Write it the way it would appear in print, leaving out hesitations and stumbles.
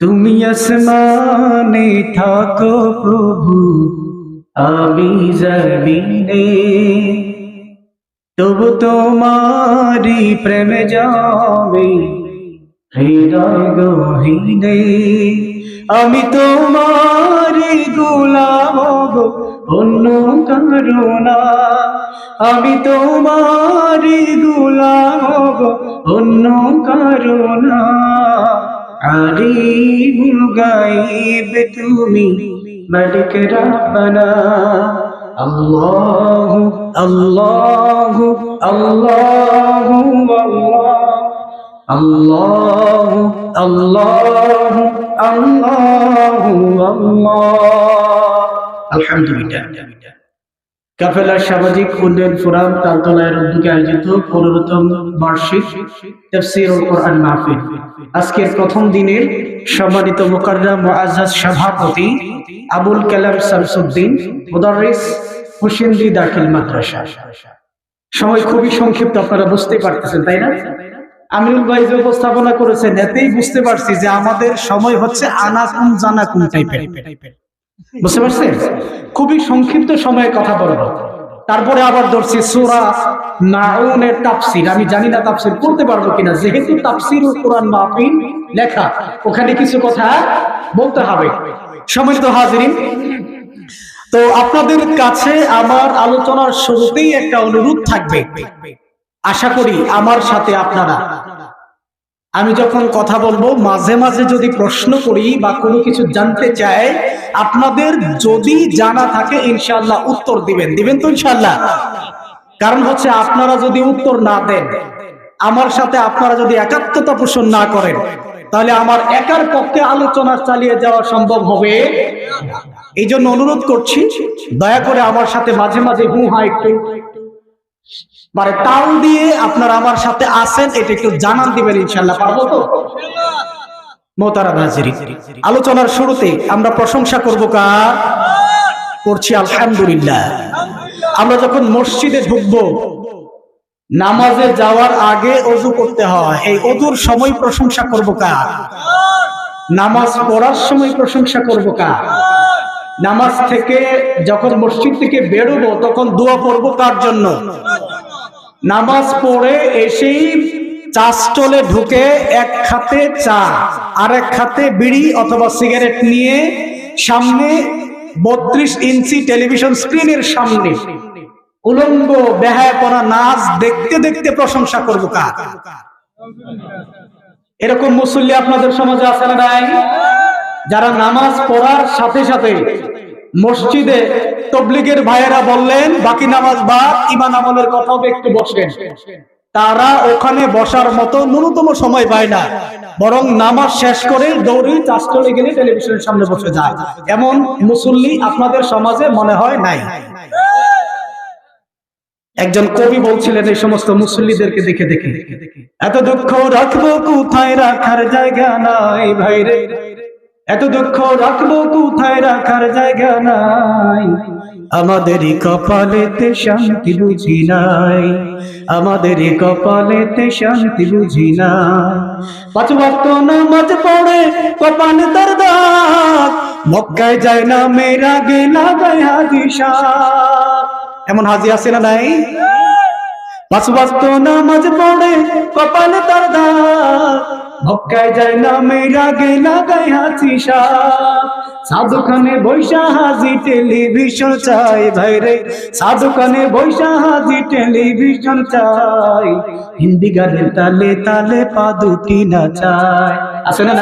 তুমি আসমানে থাকো প্রভু, আমি জমিনে, তবু তোমারি প্রেম যাবে হৃদয় গহীনে। আমি তোমারি গোলাম গো, অন্য কারো না। আমি তোমারি গোলাম গো, অন্য কারো না। আলিমুল গায়ব তুমি, মালিক রব্বানা। আল্লাহু আল্লাহু আল্লাহু আল্লাহু আল্লাহু আল্লাহু আল্লাহ। আলহামদুলিল্লাহ। কাফেলা সামাজিক উন্নয়ন ফোরাম তালতলার উদ্যোগে আয়োজিত 15তম বার্ষিক তাফসীরুল কোরআন মাহফিল। আজকের প্রথম দিনের সম্মানিত মুকাররম মুআজ্জাজ সভাপতি আবুল কালাম শামসুদ্দিন, মুদাররিস, হোসেন্দি দাখিল মাদ্রাসা। সময় খুবই সংক্ষিপ্ত, আপনারা বুঝতে পারতেছেন তাই না? আমিনুল ভাই যে উপস্থাপনা করেছেন এতেই বুঝতে পারছি যে আমাদের সময় হচ্ছে আনাকুম জানাকুম টাইপের। বুঝতে পারছেন? খুবই সংক্ষিপ্ত সময়ে কথা বলবো। তারপরে আবার ধরছি সূরা মাউনের তাফসীর। আমি জানি না তাফসীর করতে পারবো কিনা, যেহেতু তাফসীরুল কোরআন মাহফিল লেখা, ওখানে কিছু কথা বলতে হবে। সম্মানিত হাজিরিন, তো আপনাদের কাছে আমার আলোচনার শুরুতেই একটা অনুরোধ থাকবে। আশা করি আমার সাথে আপনারা, আমি যখন কথা বলবো মাঝে মাঝে যদি প্রশ্ন করি বা কোনো কিছু জানতে চাই, আপনাদের যদি জানা থাকে ইনশাআল্লাহ উত্তর দিবেন তো ইনশাআল্লাহ। কারণ হচ্ছে আপনারা যদি উত্তর না দেন, আমার সাথে আপনারা যদি একাত্মতা পোষণ না করেন, তাহলে আমার একার পক্ষে আলোচনা চালিয়ে যাওয়া সম্ভব হবে। এই জন্য অনুরোধ করছি, দয়া করে আমার সাথে মাঝে মাঝে একটু মানে তাল দিয়ে আপনারা আমার সাথে আছেন এটা একটু জানান দিবেন ইনশাআল্লাহ। পারবো তো? মোহতারাম হাজিরিন, আলোচনার শুরুতে আমরা প্রশংসা করব কার? করছি আলহামদুলিল্লাহ। আমরা যখন মসজিদে ঢুকবো, নামাজে যাওয়ার আগে ওযু করতে হয়, এই ওযুর সময় প্রশংসা করব কার? নামাজ পড়ার সময় প্রশংসা করব কার? নামাজ থেকে যখন মসজিদ থেকে বেরোবো তখন দোয়া পড়ব কার জন্য? নামাজ পড়ে এসেই চা স্টলে ঢুকে এক হাতে চা আর এক হাতে বিড়ি অথবা সিগারেট নিয়ে সামনে 32 ইঞ্চি টেলিভিশন স্ক্রিনের সামনে উলঙ্গ বেহায়াপনা নাচ দেখতে দেখতে প্রশংসা করব কার? এরকম মুসল্লি আপনাদের সমাজে আছে না নাই? যারা নামাজ পড়ার সাথে সাথে মসজিদে তাবলীগের ভাইয়েরা বললেন বাকি নামাজ বা ইমান আমলের কথা হবে একটু বসেন, তারা ওখানে বসার মতো ন্যূনতম সময় পায় না, বরং নামাজ শেষ করে দৌড়ে চাষ চলে গেলে টেলিভিশনের সামনে বসে যায়। এমন মুসল্লি আপনাদের সমাজে মনে হয় নাই? একজন কবি বলছিলেন এই সমস্ত মুসল্লিদেরকে দেখে দেখে, এত দুঃখ রাখবো কোথায় রাখার জায়গা নাই ভাইরে, এত দুঃখ রাখবো কোথায় রাখার জায়গা নাই, আমাদেরই কপালেতে শান্তি বুঝি নাই, আমাদেরই কপালেতে শান্তি বুঝি নাই। 5 ওয়াক্ত নামাজ পড়ে কপালে তার দাগ, মক্কায় যায় না মেরা গে লাগায় হাজি সাহেব। এমন হাজি আছে না নাই? 5 ওয়াক্ত নামাজ পড়ে কপালে তার দাগ, মক্কায় যায় না মেরা গে লাগায় হাজি সাহেব। সাধুখানে বৈশা হাজি টেলিভিশন চাই ভাইরে, সাধুখানে বৈশা হাজি টেলিভিশন চাই, হিন্দি গানের তালে তালে পা দুটি নাচায়। আছে না?